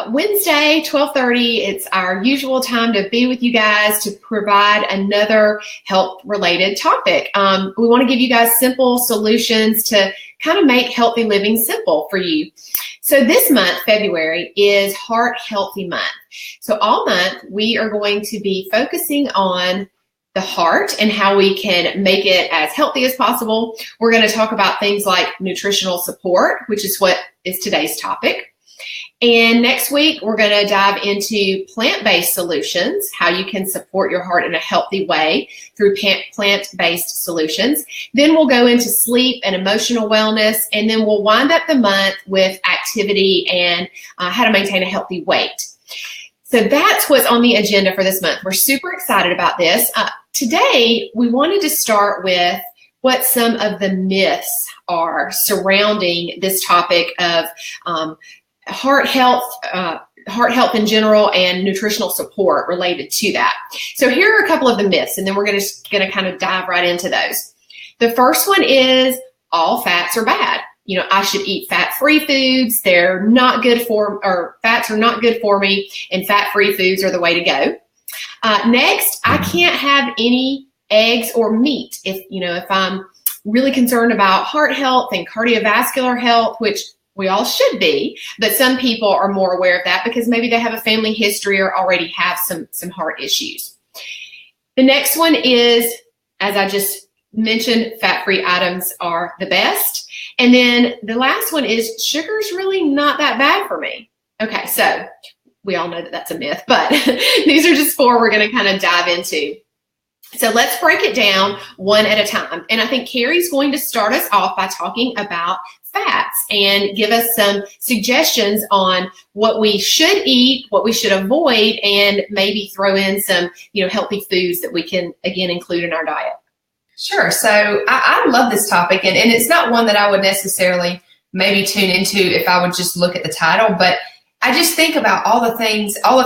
Wednesday, 12:30. It's our usual time to be with you guys to provide another health-related topic. We want to give you guys simple solutions to kind of make healthy living simple for you. So this month, February, is Heart Healthy Month. So all month, we are going to be focusing on the heart and how we can make it as healthy as possible. We're going to talk about things like nutritional support, which is what is today's topic. And next week, we're going to dive into plant-based solutions, how you can support your heart in a healthy way through plant-based solutions. Then we'll go into sleep and emotional wellness, and then we'll wind up the month with activity and how to maintain a healthy weight. So that's what's on the agenda for this month. We're super excited about this. Today, we wanted to start with what some of the myths are surrounding this topic of heart health in general and nutritional support related to that. So here are a couple of the myths, and then we're going to kind of dive right into those. The first one is all fats are bad. You know, I should eat fat-free foods. They're not good for, or fats are not good for me, and fat-free foods are the way to go. Next, I can't have any eggs or meat if I'm really concerned about heart health and cardiovascular health, which we all should be, but some people are more aware of that because maybe they have a family history or already have some heart issues. The next one is, as I just mentioned, fat-free items are the best. And then the last one is sugar's really not that bad for me. Okay, so we all know that that's a myth, but these are just four we're going to kind of dive into. So let's break it down one at a time. And I think Carrie's going to start us off by talking about fats and give us some suggestions on what we should eat, what we should avoid, and maybe throw in some, healthy foods that we can, again, include in our diet. Sure. So I love this topic, and it's not one that I would necessarily maybe tune into if I would just look at the title, but I just think about all of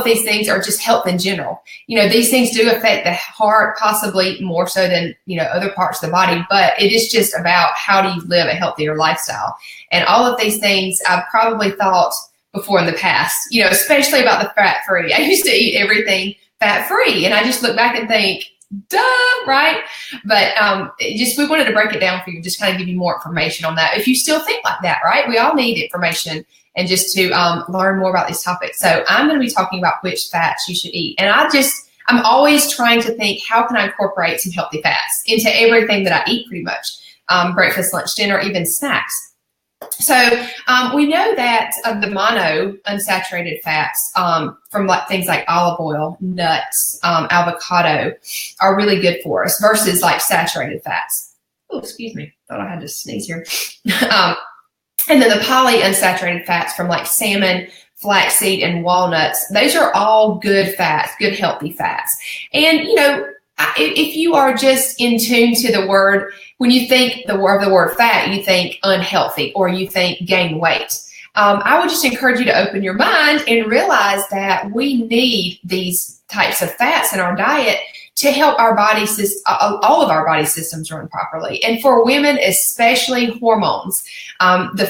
these things are just health in general. These things do affect the heart, possibly more so than, other parts of the body, but it is just about how do you live a healthier lifestyle. And all of these things I've probably thought before in the past, especially about the fat-free. I used to eat everything fat-free, and I just look back and think, duh, right? But we wanted to break it down for you, just kind of give you more information on that. If you still think like that, right? We all need information and just to learn more about these topics. So I'm going to be talking about which fats you should eat. And I'm always trying to think, how can I incorporate some healthy fats into everything that I eat pretty much, breakfast, lunch, dinner, even snacks. So we know that the mono unsaturated fats from things like olive oil, nuts, avocado are really good for us versus like saturated fats. Oh, excuse me. Thought I had to sneeze here. And then the polyunsaturated fats from like salmon, flaxseed, and walnuts, those are all good fats, good healthy fats. And, if you are just in tune to the word, when you think the word fat, you think unhealthy or you think gain weight. I would just encourage you to open your mind and realize that we need these types of fats in our diet to help our body all of our body systems run properly. And for women, especially hormones,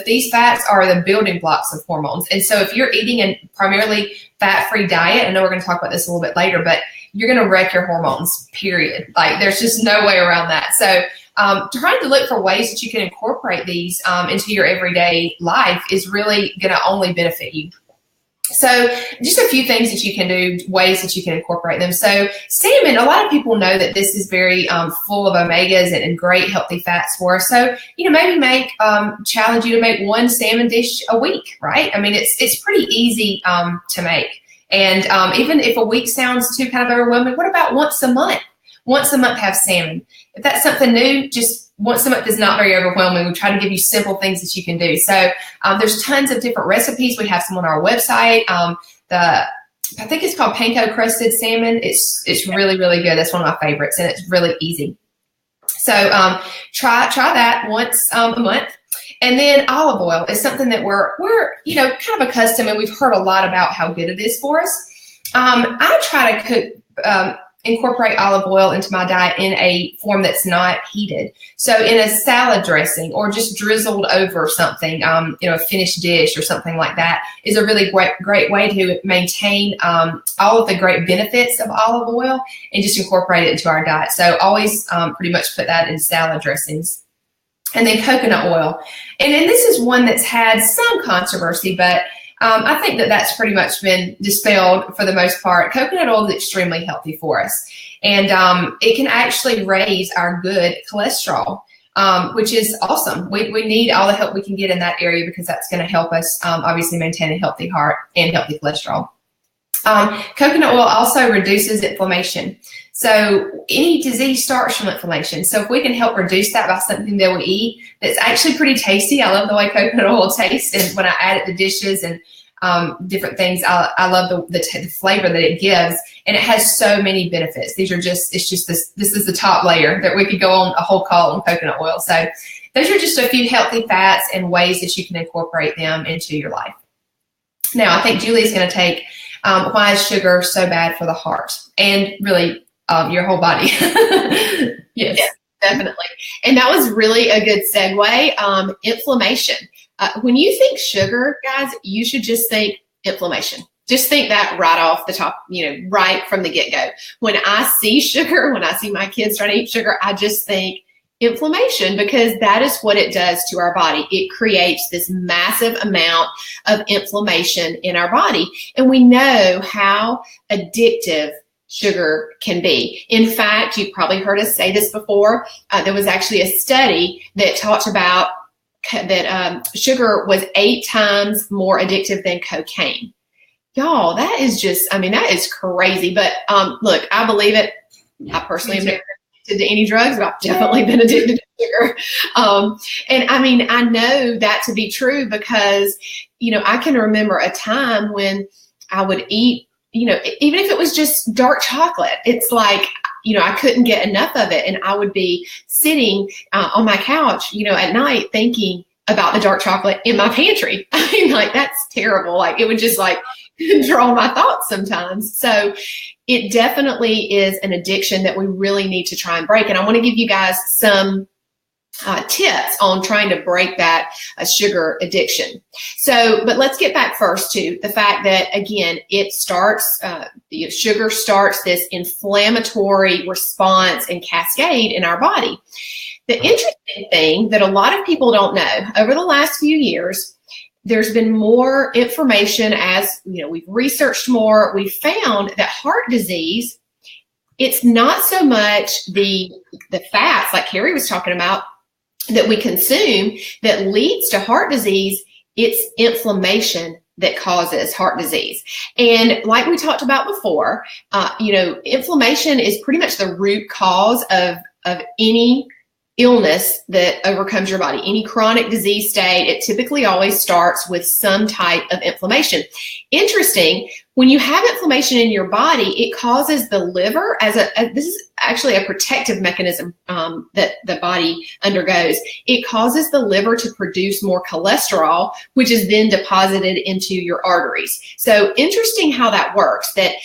these fats are the building blocks of hormones. And so if you're eating a primarily fat-free diet, I know we're going to talk about this a little bit later, but you're going to wreck your hormones, period. Like there's just no way around that. So trying to look for ways that you can incorporate these into your everyday life is really going to only benefit you. So just a few things that you can do, ways that you can incorporate them. So salmon, a lot of people know that this is very full of omegas and great healthy fats for us. So, maybe challenge you to make one salmon dish a week, right? I mean, it's pretty easy to make. And even if a week sounds too kind of overwhelming, what about once a month? Once a month have salmon. If that's something new, just once a month is not very overwhelming. We try to give you simple things that you can do. So there's tons of different recipes. We have some on our website. I think it's called panko crusted salmon. It's really, really good. That's one of my favorites, and it's really easy. So try that once a month. And then olive oil is something that we're kind of accustomed, and we've heard a lot about how good it is for us. I try to cook incorporate olive oil into my diet in a form that's not heated. So in a salad dressing or just drizzled over something, a finished dish or something like that is a really great way to maintain all of the great benefits of olive oil and just incorporate it into our diet. So always pretty much put that in salad dressings. And then coconut oil. And then this is one that's had some controversy, but I think that that's pretty much been dispelled for the most part. Coconut oil is extremely healthy for us. And it can actually raise our good cholesterol, which is awesome. We need all the help we can get in that area because that's going to help us obviously maintain a healthy heart and healthy cholesterol. Coconut oil also reduces inflammation. So any disease starts from inflammation. So if we can help reduce that by something that we eat that's actually pretty tasty. I love the way coconut oil tastes, and when I add it to dishes and different things, I love the flavor that it gives, and it has so many benefits. This is the top layer that we could go on a whole call on coconut oil. So those are just a few healthy fats and ways that you can incorporate them into your life. Now, I think Julie's going to take why is sugar so bad for the heart and really your whole body. Yes, definitely. And that was really a good segue. Inflammation. When you think sugar, guys, you should just think inflammation. Just think that right off the top, right from the get-go. When I see sugar, when I see my kids trying to eat sugar, I just think inflammation, because that is what it does to our body. It creates this massive amount of inflammation in our body. And we know how addictive sugar can be. In fact, you've probably heard us say this before. There was actually a study that talked about that sugar was 8 times more addictive than cocaine. Y'all, that is that is crazy. But look, I believe it. I personally am never addicted to any drugs, but I've definitely been addicted to sugar. And I know that to be true because, I can remember a time when I would eat, even if it was just dark chocolate, it's like, I couldn't get enough of it. And I would be sitting on my couch, at night thinking about the dark chocolate in my pantry. That's terrible. It would just control my thoughts sometimes. So it definitely is an addiction that we really need to try and break. And I want to give you guys some tips on trying to break that sugar addiction. But let's get back first to the fact that, again, it starts, sugar starts this inflammatory response and cascade in our body. The interesting thing that a lot of people don't know, over the last few years, there's been more information as, we've researched more. We found that heart disease, it's not so much the fats like Carrie was talking about that we consume that leads to heart disease. It's inflammation that causes heart disease. And like we talked about before, inflammation is pretty much the root cause of any illness that overcomes your body. Any chronic disease state, it typically always starts with some type of inflammation. Interesting, when you have inflammation in your body, it causes the liver this is actually a protective mechanism that the body undergoes. It causes the liver to produce more cholesterol, which is then deposited into your arteries. So interesting how that works. That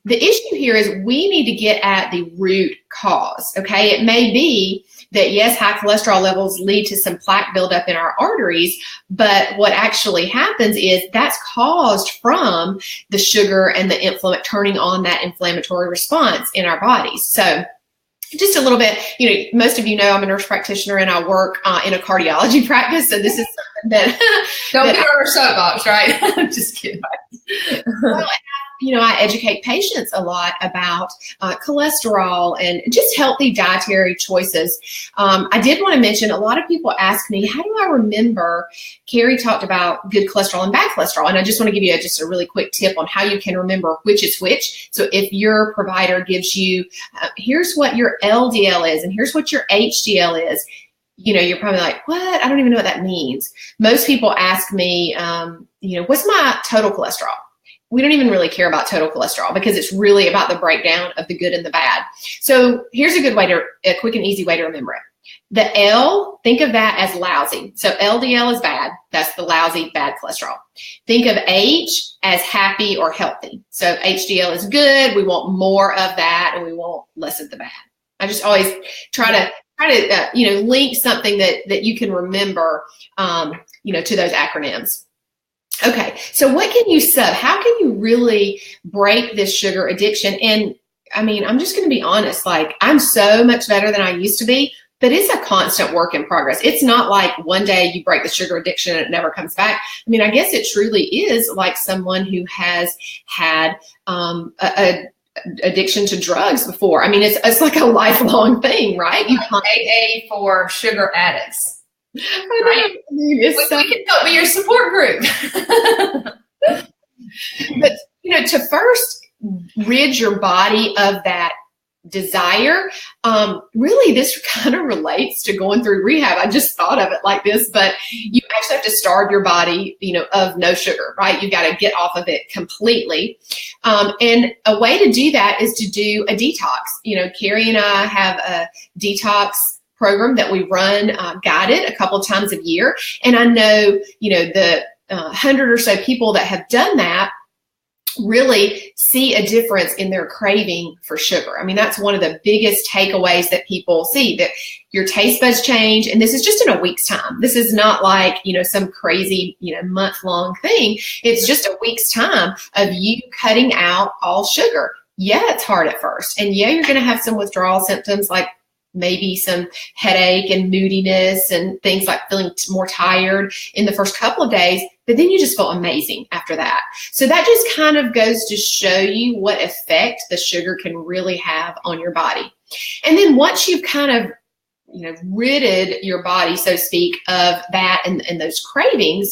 the issue here is we need to get at the root cause, okay? It may be that, yes, high cholesterol levels lead to some plaque buildup in our arteries, but what actually happens is that's caused from the sugar and the turning on that inflammatory response in our bodies. So just a little bit, most of you know I'm a nurse practitioner and I work in a cardiology practice. So this is something that... Don't get on our soapbox, right? I'm just kidding. Well, I educate patients a lot about cholesterol and just healthy dietary choices. I did want to mention, a lot of people ask me, how do I remember? Carrie talked about good cholesterol and bad cholesterol. And I just want to give you just a really quick tip on how you can remember which is which. So if your provider gives you, here's what your LDL is, and here's what your HDL is, you're probably like, what? I don't even know what that means. Most people ask me, what's my total cholesterol? We don't even really care about total cholesterol because it's really about the breakdown of the good and the bad. So here's a quick and easy way to remember it. The L, think of that as lousy. So LDL is bad. That's the lousy, bad cholesterol. Think of H as happy or healthy. So HDL is good. We want more of that, and we want less of the bad. I just always try to link something that you can remember, to those acronyms. Okay, so what can you how can you really break this sugar addiction? And I mean, I'm just going to be honest, like, I'm so much better than I used to be, but it's a constant work in progress. It's not like one day you break the sugar addiction and it never comes back. I mean, I guess it truly is like someone who has had a addiction to drugs before. I mean, it's like a lifelong thing, right? You like AA for sugar addicts. Right? We can help be your support group. But, to first rid your body of that desire, really this kind of relates to going through rehab. I just thought of it like this, but you actually have to starve your body, of no sugar, right? You've got to get off of it completely. And a way to do that is to do a detox. Carrie and I have a detox program that we run guided a couple of times a year. And I know, the 100 or so people that have done that really see a difference in their craving for sugar. I mean, that's one of the biggest takeaways that people see, that your taste buds change. And this is just in a week's time. This is not like, some crazy, month-long thing. It's just a week's time of you cutting out all sugar. Yeah, it's hard at first. And yeah, you're going to have some withdrawal symptoms, like maybe some headache and moodiness and things like feeling more tired in the first couple of days, but then you just feel amazing after that. So that just kind of goes to show you what effect the sugar can really have on your body. And then once you've kind of, ridded your body, so to speak, of that and those cravings,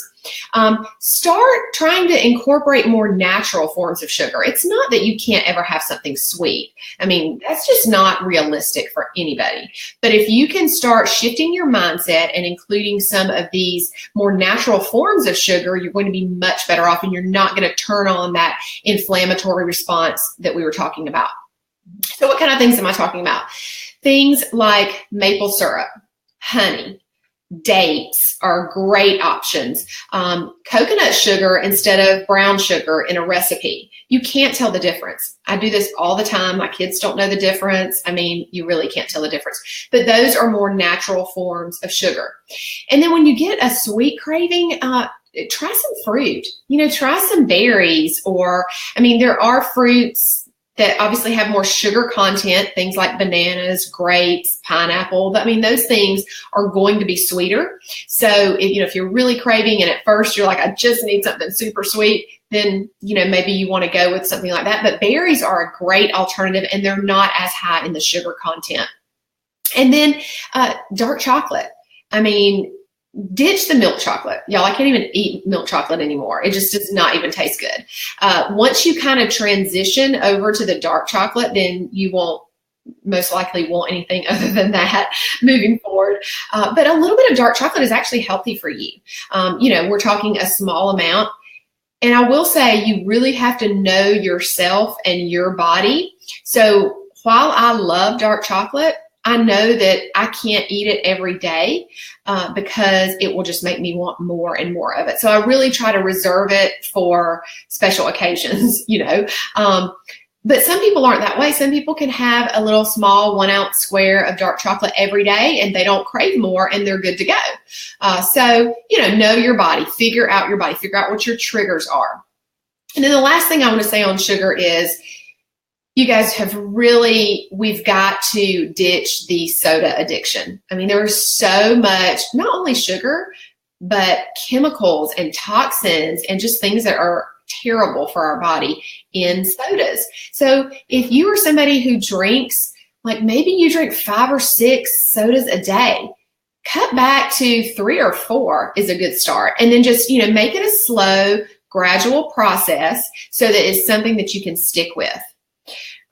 start trying to incorporate more natural forms of sugar. It's not that you can't ever have something sweet. I mean, that's just not realistic for anybody. But if you can start shifting your mindset and including some of these more natural forms of sugar, you're going to be much better off, and you're not going to turn on that inflammatory response that we were talking about. So what kind of things am I talking about? Things like maple syrup, honey, dates are great options. Coconut sugar instead of brown sugar in a recipe. You can't tell the difference. I do this all the time. My kids don't know the difference. I mean, you really can't tell the difference. But those are more natural forms of sugar. And then when you get a sweet craving, try some fruit. Try some berries, or, there are fruits that obviously have more sugar content, things like bananas, grapes, pineapple. Those things are going to be sweeter. So if you're really craving and at first you're like, I just need something super sweet, then, maybe you want to go with something like that. But berries are a great alternative, and they're not as high in the sugar content. And then dark chocolate. Ditch the milk chocolate. Y'all, I can't even eat milk chocolate anymore. It just does not even taste good. Once you kind of transition over to the dark chocolate, then you won't most likely want anything other than that moving forward. But a little bit of dark chocolate is actually healthy for you. We're talking a small amount. And I will say, you really have to know yourself and your body. So while I love dark chocolate, I know that I can't eat it every day because it will just make me want more and more of it. So I really try to reserve it for special occasions, But some people aren't that way. Some people can have a little small 1 ounce square of dark chocolate every day, and they don't crave more, and they're good to go. So know your body, figure out your body, figure out what your triggers are. And then the last thing I want to say on sugar is, you guys we've got to ditch the soda addiction. There is so much, not only sugar, but chemicals and toxins and just things that are terrible for our body in sodas. So if you are somebody who drinks, like maybe you drink 5 or 6 sodas a day, cut back to 3 or 4 is a good start. And then just, make it a slow, gradual process so that it's something that you can stick with.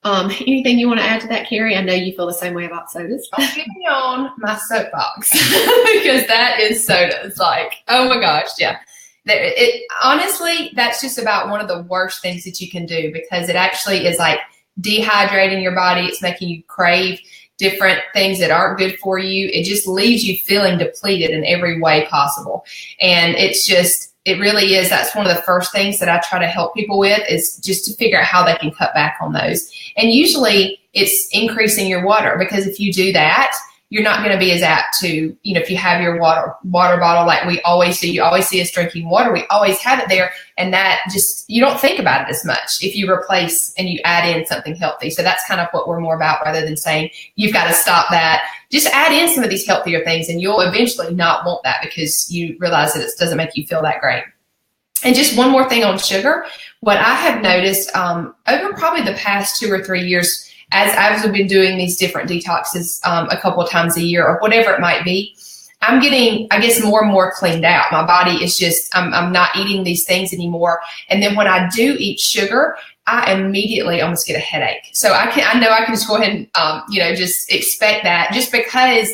Anything you want to add to that, Carrie? I know you feel the same way about sodas. I'll get me on my soapbox because that is sodas. Like, oh my gosh, yeah. Honestly, that's just about one of the worst things that you can do, because it actually is like dehydrating your body. It's making you crave different things that aren't good for you, it just leaves you feeling depleted in every way possible. And it really is. That's one of the first things that I try to help people with, is just to figure out how they can cut back on those. And usually it's increasing your water, because if you do that, you're not going to be as apt to, if you have your water bottle like we always do, you always see us drinking water, we always have it there, and that just, you don't think about it as much if you replace and you add in something healthy. So that's kind of what we're more about, rather than saying you've got to stop that. Just add in some of these healthier things, and you'll eventually not want that, because you realize that it doesn't make you feel that great. And just one more thing on sugar. What I have noticed over probably the past 2 or 3 years, as I've been doing these different detoxes a couple of times a year or whatever it might be, I'm getting, I guess, more and more cleaned out. My body is just, I'm not eating these things anymore. And then when I do eat sugar, I immediately almost get a headache. So I know I can just go ahead and, just expect that, just because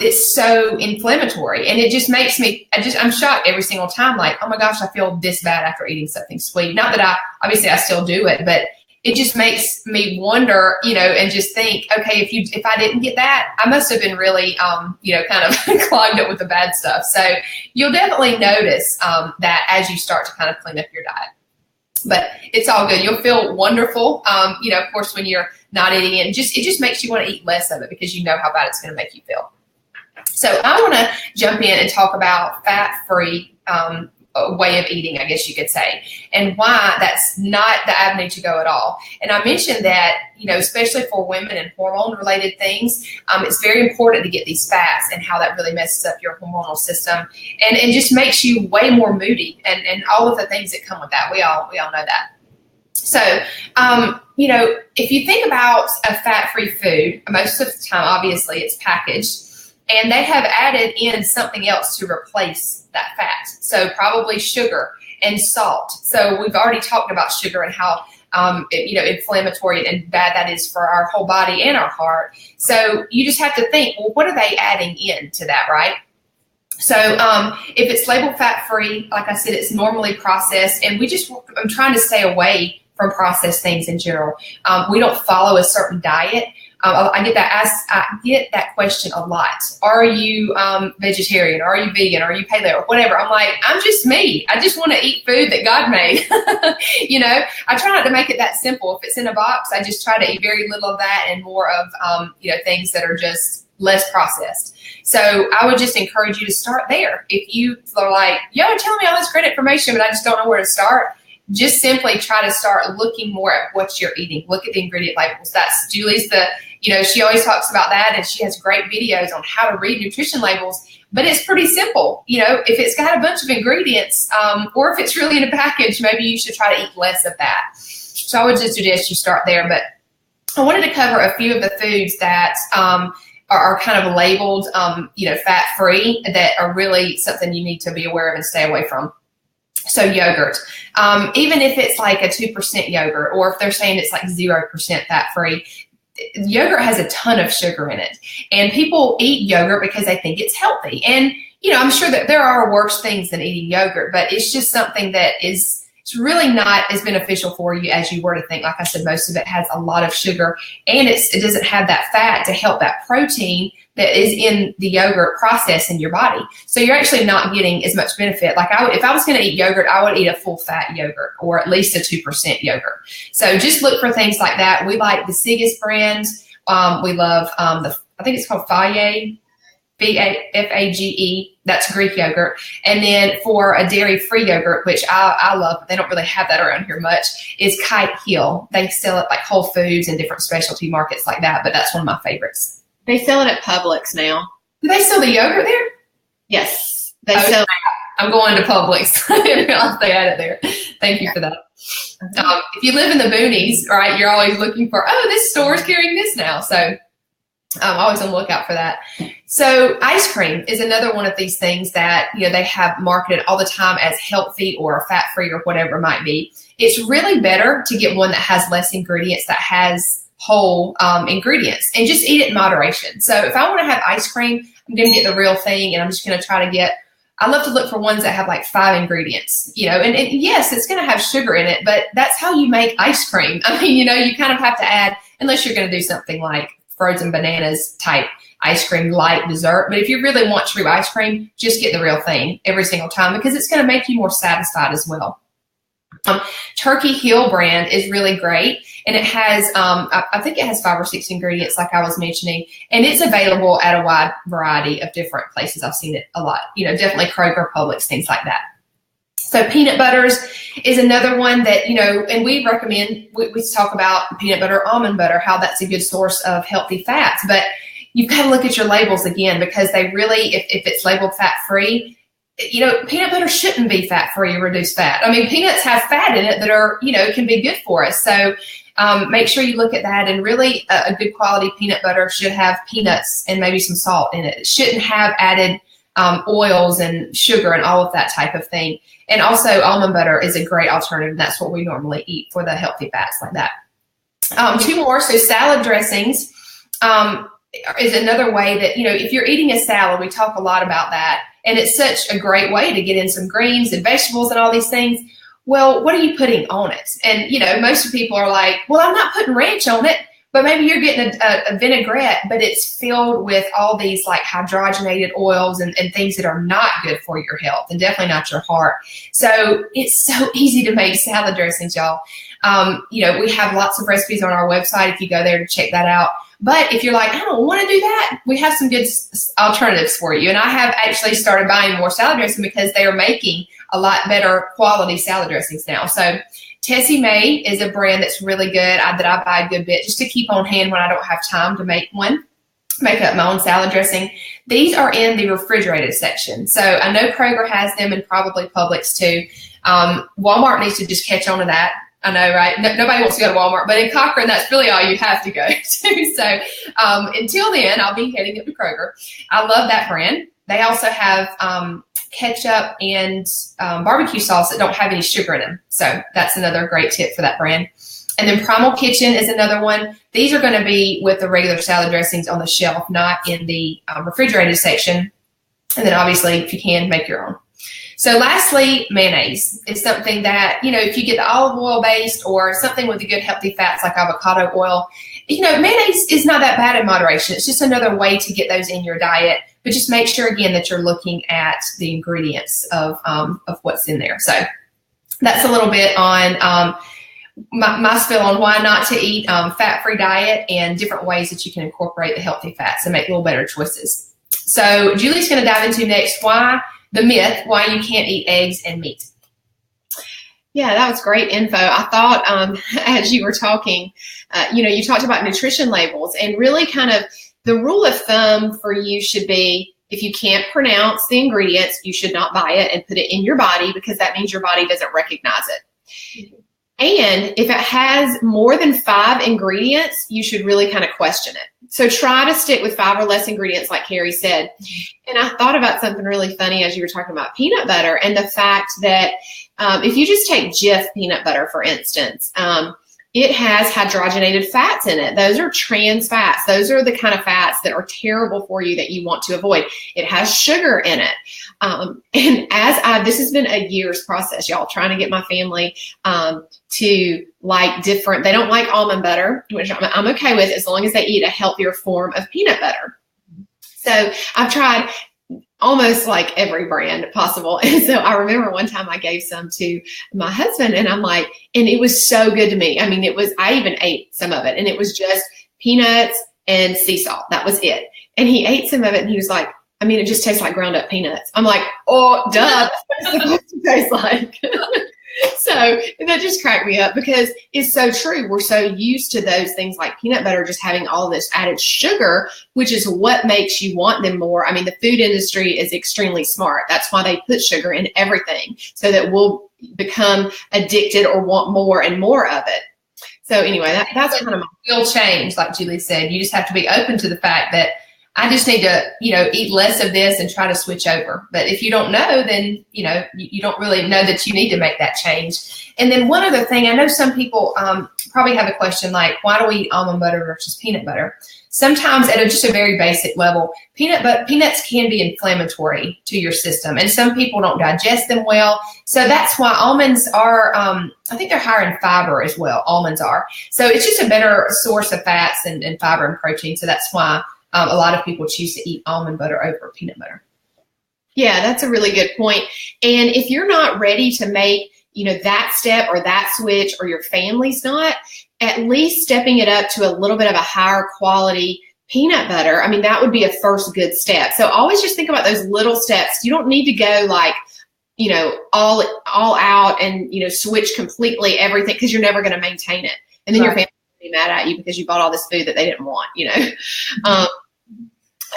it's so inflammatory, and it just makes me, I'm shocked every single time. Like, oh my gosh, I feel this bad after eating something sweet. Not that obviously I still do it, but it just makes me wonder, and just think, okay, if I didn't get that, I must have been really, kind of clogged up with the bad stuff. So you'll definitely notice that as you start to kind of clean up your diet. But it's all good. You'll feel wonderful. Of course, when you're not eating it, it just makes you want to eat less of it, because you know how bad it's going to make you feel. So I want to jump in and talk about fat-free way of eating, I guess you could say, and why that's not the avenue to go at all. And I mentioned that, especially for women and hormone-related things, it's very important to get these fats, and how that really messes up your hormonal system, and just makes you way more moody, and all of the things that come with that. We all know that. So, if you think about a fat-free food, most of the time, obviously, it's packaged, and they have added in something else to replace that fat. So probably sugar and salt. So we've already talked about sugar and how inflammatory and bad that is for our whole body and our heart. So you just have to think, well, what are they adding in to that, right? So if it's labeled fat-free, like I said, it's normally processed, and I'm trying to stay away from processed things in general. We don't follow a certain diet. I get that question a lot. Are you vegetarian? Are you vegan? Are you paleo? Or whatever. I'm like, I'm just me. I just want to eat food that God made. I try not to make it that simple. If it's in a box, I just try to eat very little of that, and more of things that are just less processed. So I would just encourage you to start there. If you are like, y'all are telling me all this great information, but I just don't know where to start, just simply try to start looking more at what you're eating. Look at the ingredient labels. That's Julie's she always talks about that, and she has great videos on how to read nutrition labels, but it's pretty simple. If it's got a bunch of ingredients, or if it's really in a package, maybe you should try to eat less of that. So I would just suggest you start there. But I wanted to cover a few of the foods that are kind of labeled, fat-free, that are really something you need to be aware of and stay away from. So yogurt, even if it's like a 2% yogurt, or if they're saying it's like 0% fat-free, yogurt has a ton of sugar in it, and people eat yogurt because they think it's healthy. And, I'm sure that there are worse things than eating yogurt, but it's just something that it's really not as beneficial for you as you were to think. Like I said, most of it has a lot of sugar, and it doesn't have that fat to help that protein that is in the yogurt process in your body. So you're actually not getting as much benefit. Like if I was going to eat yogurt, I would eat a full fat yogurt, or at least a 2% yogurt. So just look for things like that. We like the Sigus brand. We love I think it's called Fage, Fage. That's Greek yogurt. And then for a dairy-free yogurt, which I love, but they don't really have that around here much, is Kite Hill. They sell it like Whole Foods and different specialty markets like that, but that's one of my favorites. They sell it at Publix now. Do they sell the yogurt there? Yes. They sell. I'm going to Publix. I didn't realize they had it there. Thank you for that. If you live in the boonies, right, you're always looking for, this store is carrying this now. So I'm always on the lookout for that. So ice cream is another one of these things that, they have marketed all the time as healthy or fat-free or whatever it might be. It's really better to get one that has less ingredients, that has whole ingredients, and just eat it in moderation. So if I want to have ice cream, I'm going to get the real thing, and I'm just going to try to I love to look for ones that have like 5 ingredients, and yes, it's going to have sugar in it, but that's how you make ice cream. I mean, you kind of have to add, unless you're going to do something like frozen bananas type ice cream like dessert. But if you really want true ice cream, just get the real thing every single time, because it's going to make you more satisfied as well. Turkey Hill brand is really great, and it has, I think it has 5 or 6 ingredients like I was mentioning, and it's available at a wide variety of different places. I've seen it a lot, definitely Kroger, Publix, things like that. So peanut butters is another one that, and we recommend, we talk about peanut butter, almond butter, how that's a good source of healthy fats, but you've got to look at your labels again, because they really, if it's labeled fat-free, peanut butter shouldn't be fat-free or reduced fat. I mean, peanuts have fat in it that are, can be good for us. So make sure you look at that. And really a good quality peanut butter should have peanuts and maybe some salt in it. It shouldn't have added oils and sugar and all of that type of thing. And also almond butter is a great alternative. That's what we normally eat for the healthy fats like that. 2 more. So salad dressings is another way that, if you're eating a salad, we talk a lot about that. And it's such a great way to get in some greens and vegetables and all these things. Well, what are you putting on it? And, most people are like, well, I'm not putting ranch on it, but maybe you're getting a vinaigrette, but it's filled with all these like hydrogenated oils and things that are not good for your health and definitely not your heart. So it's so easy to make salad dressings, y'all. We have lots of recipes on our website if you go there to check that out. But if you're like, I don't want to do that, we have some good alternatives for you. And I have actually started buying more salad dressing because they are making a lot better quality salad dressings now. So Tessie Mae is a brand that's really good that I buy a good bit just to keep on hand when I don't have time to make up my own salad dressing. These are in the refrigerated section. So I know Kroger has them and probably Publix too. Walmart needs to just catch on to that. I know, right? Nobody wants to go to Walmart, but in Cochrane, that's really all you have to go to. So until then, I'll be heading up to Kroger. I love that brand. They also have ketchup and barbecue sauce that don't have any sugar in them. So that's another great tip for that brand. And then Primal Kitchen is another one. These are going to be with the regular salad dressings on the shelf, not in the refrigerated section. And then obviously, if you can, make your own. So lastly, mayonnaise is something that, if you get the olive oil based or something with the good healthy fats like avocado oil, mayonnaise is not that bad in moderation. It's just another way to get those in your diet. But just make sure, again, that you're looking at the ingredients of what's in there. So that's a little bit on my spill on why not to eat fat-free diet and different ways that you can incorporate the healthy fats and make little better choices. So Julie's going to dive into next the myth why you can't eat eggs and meat. Yeah, that was great info. I thought as you were talking, you talked about nutrition labels, and really kind of the rule of thumb for you should be, if you can't pronounce the ingredients, you should not buy it and put it in your body, because that means your body doesn't recognize it. And if it has more than 5 ingredients, you should really kind of question it. So try to stick with 5 or less ingredients, like Carrie said. And I thought about something really funny as you were talking about peanut butter, and the fact that if you just take Jif peanut butter, for instance, it has hydrogenated fats in it. Those are trans fats. Those are the kind of fats that are terrible for you that you want to avoid. It has sugar in it. And this has been a year's process, y'all, trying to get my family to like different, they don't like almond butter, which I'm okay with as long as they eat a healthier form of peanut butter. So I've tried almost like every brand possible. And so I remember one time I gave some to my husband, and I'm like, and it was so good to me. I mean, I even ate some of it, and it was just peanuts and sea salt. That was it. And he ate some of it, and he was like, I mean, it just tastes like ground up peanuts. I'm like, oh, duh, that's what it's supposed to taste like. So that just cracked me up, because it's so true. We're so used to those things like peanut butter just having all this added sugar, which is what makes you want them more. I mean, the food industry is extremely smart. That's why they put sugar in everything, so that we'll become addicted or want more and more of it. So anyway, that's kind of my will change, like Julie said. You just have to be open to the fact that I just need to, eat less of this and try to switch over. But if you don't know, then, you don't really know that you need to make that change. And then one other thing, I know some people probably have a question like, why do we eat almond butter versus peanut butter? Sometimes at just a very basic level, peanuts can be inflammatory to your system, and some people don't digest them well. So that's why almonds are, I think they're higher in fiber as well. Almonds are. So it's just a better source of fats and fiber and protein. So that's why a lot of people choose to eat almond butter over peanut butter. Yeah, that's a really good point. And if you're not ready to make, that step or that switch, or your family's not, at least stepping it up to a little bit of a higher quality peanut butter, I mean, that would be a first good step. So always just think about those little steps. You don't need to go like, all out and, switch completely everything, because you're never going to maintain it. And then your family will be mad at you because you bought all this food that they didn't want,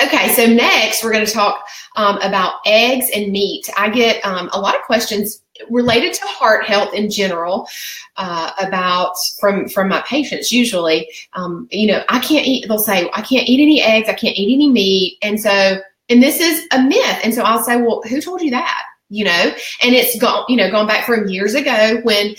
Okay, so next we're going to talk about eggs and meat. I get a lot of questions related to heart health in general from my patients usually. I can't eat, they'll say, I can't eat any eggs, I can't eat any meat. And this is a myth. And so I'll say, well, who told you that? And it's gone back from years ago when,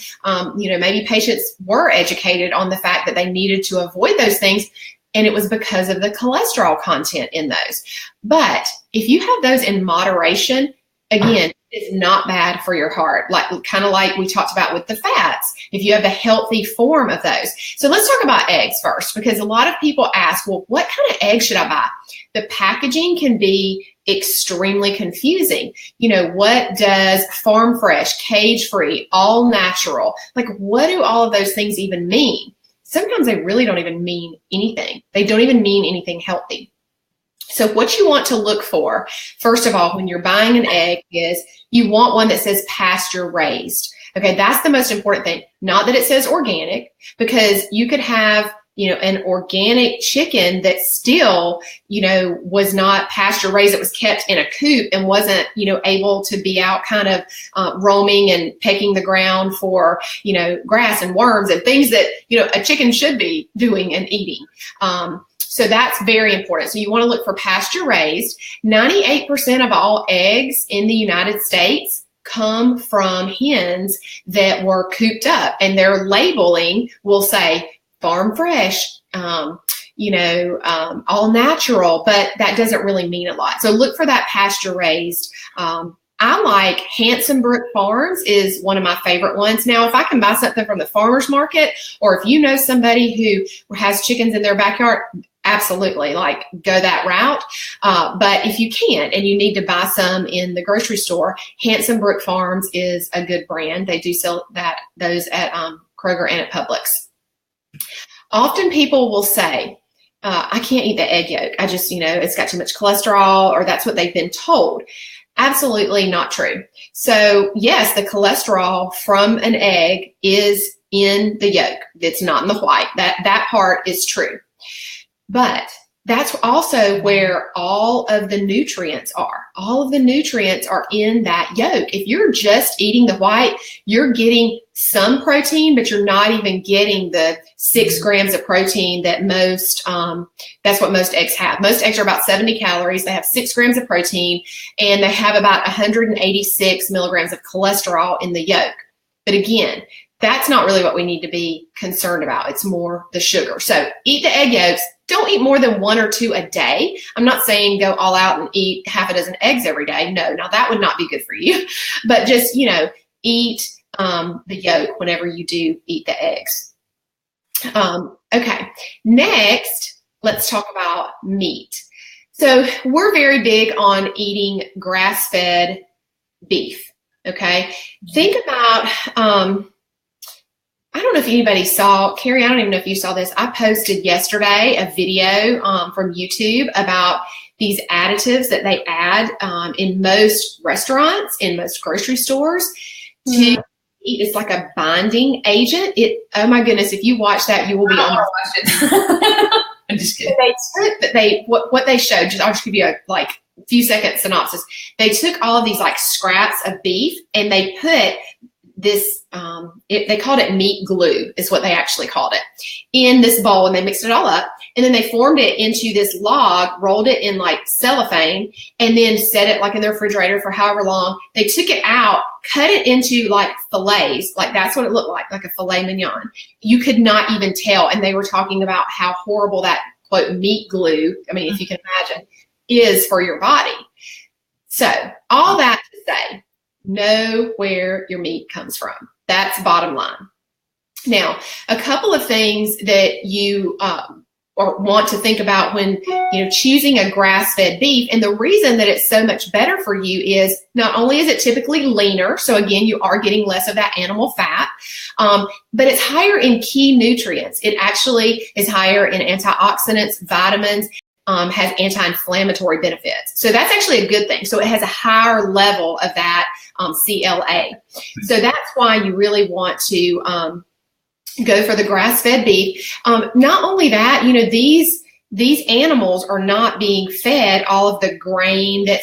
maybe patients were educated on the fact that they needed to avoid those things. And it was because of the cholesterol content in those. But if you have those in moderation, again, it's not bad for your heart, kind of like we talked about with the fats, if you have the healthy form of those. So let's talk about eggs first, because a lot of people ask, well, what kind of eggs should I buy? The packaging can be extremely confusing. What does farm fresh, cage free, all natural, what do all of those things even mean? Sometimes they really don't even mean anything. They don't even mean anything healthy. So what you want to look for, first of all, when you're buying an egg, is you want one that says pasture raised. Okay, that's the most important thing. Not that it says organic, because you could have, an organic chicken that still, was not pasture raised. It was kept in a coop and wasn't, able to be out kind of roaming and pecking the ground for, grass and worms and things that, a chicken should be doing and eating. So that's very important. So you want to look for pasture raised. 98% of all eggs in the United States come from hens that were cooped up, and their labeling will say farm fresh, all natural, but that doesn't really mean a lot. So look for that pasture raised. I like Hanson Brook Farms is one of my favorite ones. Now, if I can buy something from the farmer's market, or if you know somebody who has chickens in their backyard, absolutely, go that route. But if you can't and you need to buy some in the grocery store, Hanson Brook Farms is a good brand. They do sell those at Kroger and at Publix. Often people will say, I can't eat the egg yolk. I just, it's got too much cholesterol, or that's what they've been told. Absolutely not true. So yes, the cholesterol from an egg is in the yolk. It's not in the white. That part is true. But that's also where all of the nutrients are. All of the nutrients are in that yolk. If you're just eating the white, you're getting some protein, but you're not even getting the 6 grams of protein that that's what most eggs have. Most eggs are about 70 calories. They have 6 grams of protein, and they have about 186 milligrams of cholesterol in the yolk. But again, that's not really what we need to be concerned about. It's more the sugar. So eat the egg yolks. Don't eat more than 1 or 2 a day. I'm not saying go all out and eat half a dozen eggs every day. No, now that would not be good for you. But just, eat the yolk whenever you do eat the eggs. Okay, next, let's talk about meat. So we're very big on eating grass-fed beef, okay? Think about, I don't know if anybody saw, Carrie, I don't even know if you saw this. I posted yesterday a video from YouTube about these additives that they add in most restaurants, in most grocery stores to eat. It's like a binding agent. Oh my goodness, if you watch that, you will be on. I'm just kidding. What they showed, I'll just give you a few second synopsis. They took all of these scraps of beef and they put this, they called it meat glue is what they actually called it, in this bowl, and they mixed it all up. And then they formed it into this log, rolled it in like cellophane, and then set it like in the refrigerator for however long. They took it out, cut it into like fillets, like that's what it looked like a filet mignon. You could not even tell. And they were talking about how horrible that, quote, meat glue, I mean, if you can imagine, is for your body. So all that to say, know where your meat comes from. That's bottom line. Now, a couple of things that you or want to think about when choosing a grass-fed beef, and the reason that it's so much better for you is not only is it typically leaner, so again you are getting less of that animal fat, but it's higher in key nutrients. It actually is higher in antioxidants, vitamins, has anti-inflammatory benefits. So that's actually a good thing. So it has a higher level of that CLA. So that's why you really want to go for the grass-fed beef. Not only that, these animals are not being fed all of the grain that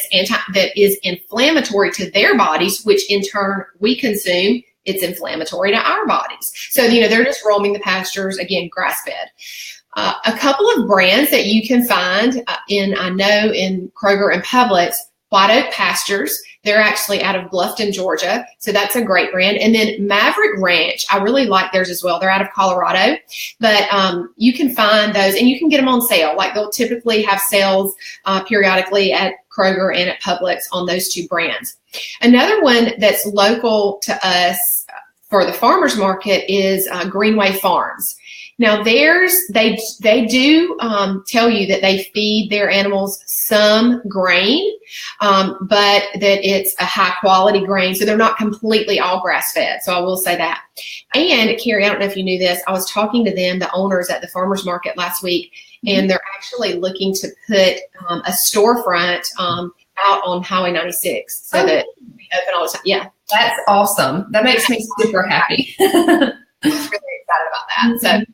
is inflammatory to their bodies, which in turn we consume. It's inflammatory to our bodies. So they're just roaming the pastures, again, grass-fed. A couple of brands that you can find in Kroger and Publix, White Oak Pastures. They're actually out of Bluffton, Georgia. So that's a great brand. And then Maverick Ranch, I really like theirs as well. They're out of Colorado, but you can find those and you can get them on sale. Like they'll typically have sales periodically at Kroger and at Publix on those two brands. Another one that's local to us for the farmers market is Greenway Farms. Now they do tell you that they feed their animals some grain, but that it's a high quality grain. So they're not completely all grass fed. So I will say that. And Carrie, I don't know if you knew this. I was talking to them, the owners at the farmers market last week, and they're actually looking to put a storefront out on Highway 96 so that we open all the time. Yeah. That's awesome. That makes me super happy. I'm really excited about that.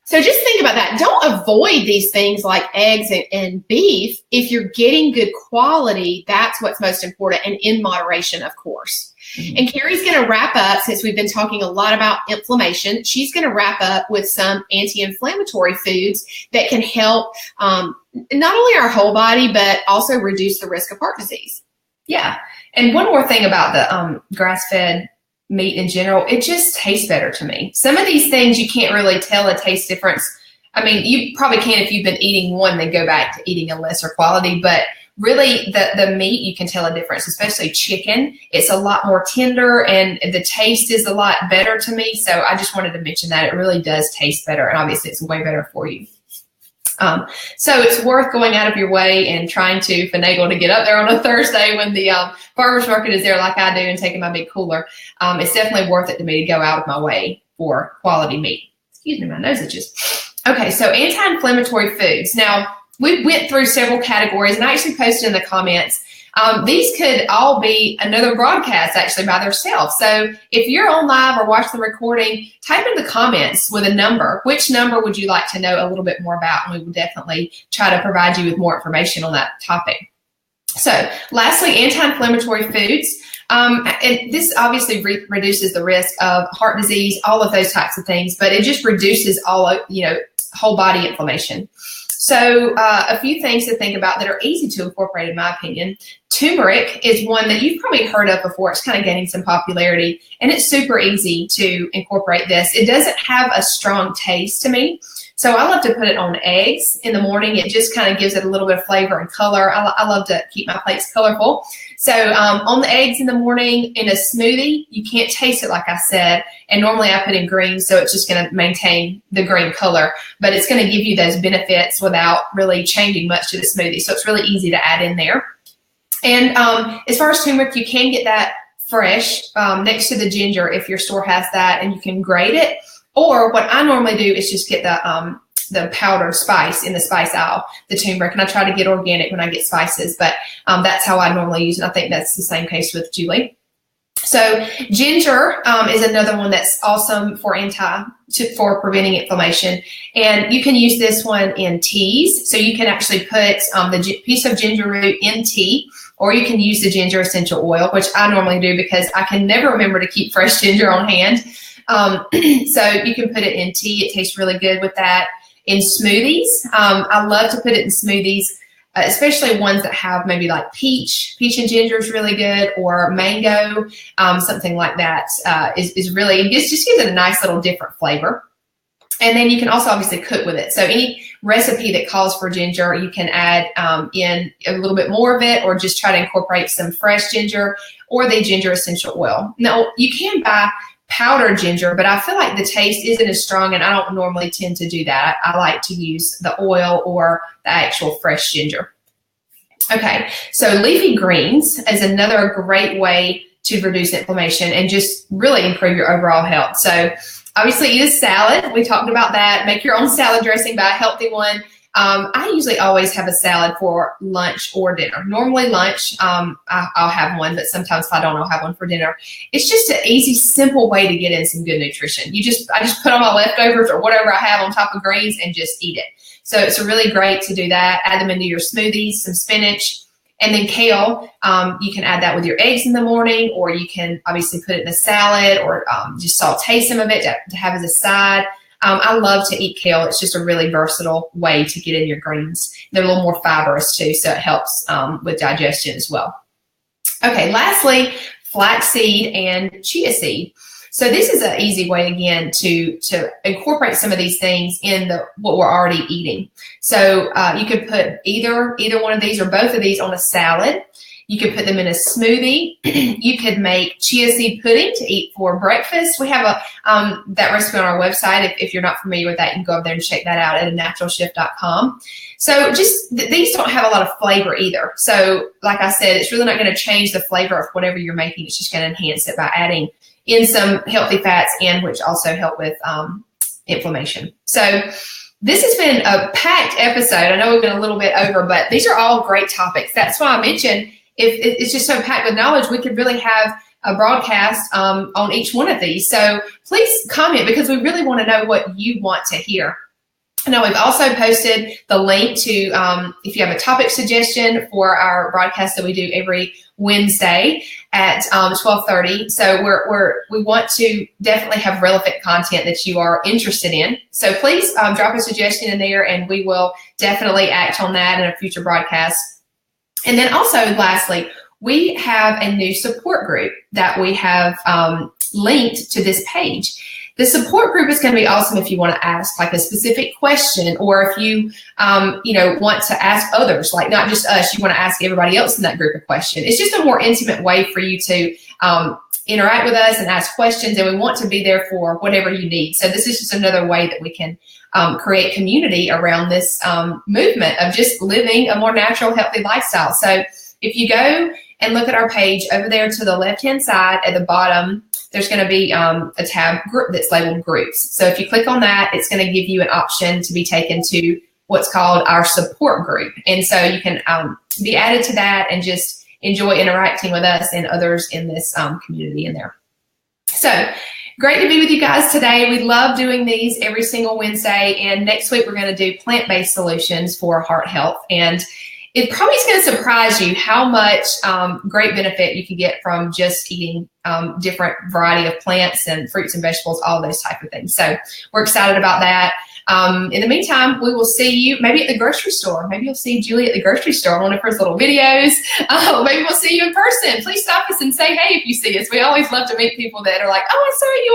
So just think about that. Don't avoid these things like eggs and beef. If you're getting good quality, that's what's most important, and in moderation, of course. And Carrie's going to wrap up, since we've been talking a lot about inflammation, she's going to wrap up with some anti-inflammatory foods that can help not only our whole body, but also reduce the risk of heart disease. Yeah. And one more thing about the grass-fed meat in general, it just tastes better to me. Some of these things you can't really tell a taste difference. I mean, you probably can if you've been eating one, then go back to eating a lesser quality, but really the meat, you can tell a difference, especially chicken. It's a lot more tender and the taste is a lot better to me. So I just wanted to mention that it really does taste better, and obviously it's way better for you. So it's worth going out of your way and trying to finagle to get up there on a Thursday when the farmer's market is there like I do, and taking my big cooler. It's definitely worth it to me to go out of my way for quality meat. Excuse me, my nose itches. Okay, so anti-inflammatory foods. Now, we went through several categories, and I actually posted in the comments. These could all be another broadcast actually by themselves. So if you're on live or watch the recording, type in the comments with a number. Which number would you like to know a little bit more about? And we will definitely try to provide you with more information on that topic. So lastly, anti-inflammatory foods. And this obviously reduces the risk of heart disease, all of those types of things, but it just reduces whole body inflammation. So a few things to think about that are easy to incorporate, in my opinion. Turmeric is one that you've probably heard of before. It's kind of gaining some popularity, and it's super easy to incorporate this. It doesn't have a strong taste to me, so I love to put it on eggs in the morning. It just kind of gives it a little bit of flavor and color. I love to keep my plates colorful. So on the eggs in the morning in a smoothie, you can't taste it like I said. And normally I put in green, so it's just going to maintain the green color. But it's going to give you those benefits without really changing much to the smoothie. So it's really easy to add in there. And as far as turmeric, you can get that fresh next to the ginger if your store has that, and you can grate it. Or what I normally do is just get the powdered spice in the spice aisle, the turmeric, and I try to get organic when I get spices, but that's how I normally use it. I think that's the same case with Julie. So ginger is another one that's awesome for preventing inflammation, and you can use this one in teas. So you can actually put the piece of ginger root in tea, or you can use the ginger essential oil, which I normally do because I can never remember to keep fresh ginger on hand. So you can put it in tea. It tastes really good with that. In smoothies, I love to put it in smoothies, especially ones that have maybe like peach and ginger is really good, or mango, something like that is really, it just gives it a nice little different flavor. And then you can also obviously cook with it. So any recipe that calls for ginger, you can add in a little bit more of it, or just try to incorporate some fresh ginger or the ginger essential oil. Now, you can buy powdered ginger, but I feel like the taste isn't as strong, and I don't normally tend to do that. I like to use the oil or the actual fresh ginger. Okay, so leafy greens is another great way to reduce inflammation and just really improve your overall health. So obviously eat a salad. We talked about that. Make your own salad dressing, buy a healthy one. I usually always have a salad for lunch or dinner. Normally lunch, I'll have one, but sometimes if I don't, I'll have one for dinner. It's just an easy, simple way to get in some good nutrition. I just put on my leftovers or whatever I have on top of greens and just eat it. So it's really great to do that. Add them into your smoothies, some spinach, and then kale. You can add that with your eggs in the morning, or you can obviously put it in a salad, or just saute some of it to have as a side. I love to eat kale. It's just a really versatile way to get in your greens. They're a little more fibrous too, so it helps with digestion as well. Okay, lastly, flaxseed and chia seed. So this is an easy way, again, to incorporate some of these things in what we're already eating. So you could put either one of these or both of these on a salad. You could put them in a smoothie. You could make chia seed pudding to eat for breakfast. We have that recipe on our website. If you're not familiar with that, you can go up there and check that out at naturalshift.com. So these don't have a lot of flavor either. So like I said, it's really not going to change the flavor of whatever you're making. It's just going to enhance it by adding in some healthy fats, and which also help with inflammation. So this has been a packed episode. I know we've been a little bit over, but these are all great topics. That's why I mentioned, if it's just so packed with knowledge, we could really have a broadcast on each one of these. So please comment, because we really want to know what you want to hear. Now, we've also posted the link to, if you have a topic suggestion for our broadcast that we do every Wednesday at 12:30. So we want to definitely have relevant content that you are interested in. So please drop a suggestion in there, and we will definitely act on that in a future broadcast. And then also, lastly, we have a new support group that we have linked to this page. The support group is going to be awesome if you want to ask like a specific question, or if you, want to ask others, like not just us, you want to ask everybody else in that group a question. It's just a more intimate way for you to interact with us and ask questions, and we want to be there for whatever you need. So this is just another way that we can create community around this movement of just living a more natural, healthy lifestyle. So if you go and look at our page over there to the left-hand side at the bottom, there's going to be a tab group that's labeled groups. So if you click on that, it's going to give you an option to be taken to what's called our support group. And so you can be added to that and just enjoy interacting with us and others in this community in there. So great to be with you guys today. We love doing these every single Wednesday. And next week, we're going to do plant-based solutions for heart health. And it probably is going to surprise you how much great benefit you can get from just eating different variety of plants and fruits and vegetables, all those type of things. So we're excited about that. In the meantime, we will see you maybe at the grocery store. Maybe you'll see Julie at the grocery store on one of her little videos. Maybe we'll see you in person. Please stop us and say hey if you see us. We always love to meet people that are like, oh, I saw you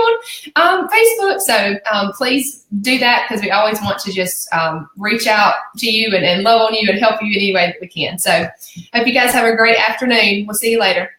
on Facebook. So please do that, because we always want to just reach out to you and love on you and help you in any way that we can. So hope you guys have a great afternoon. We'll see you later.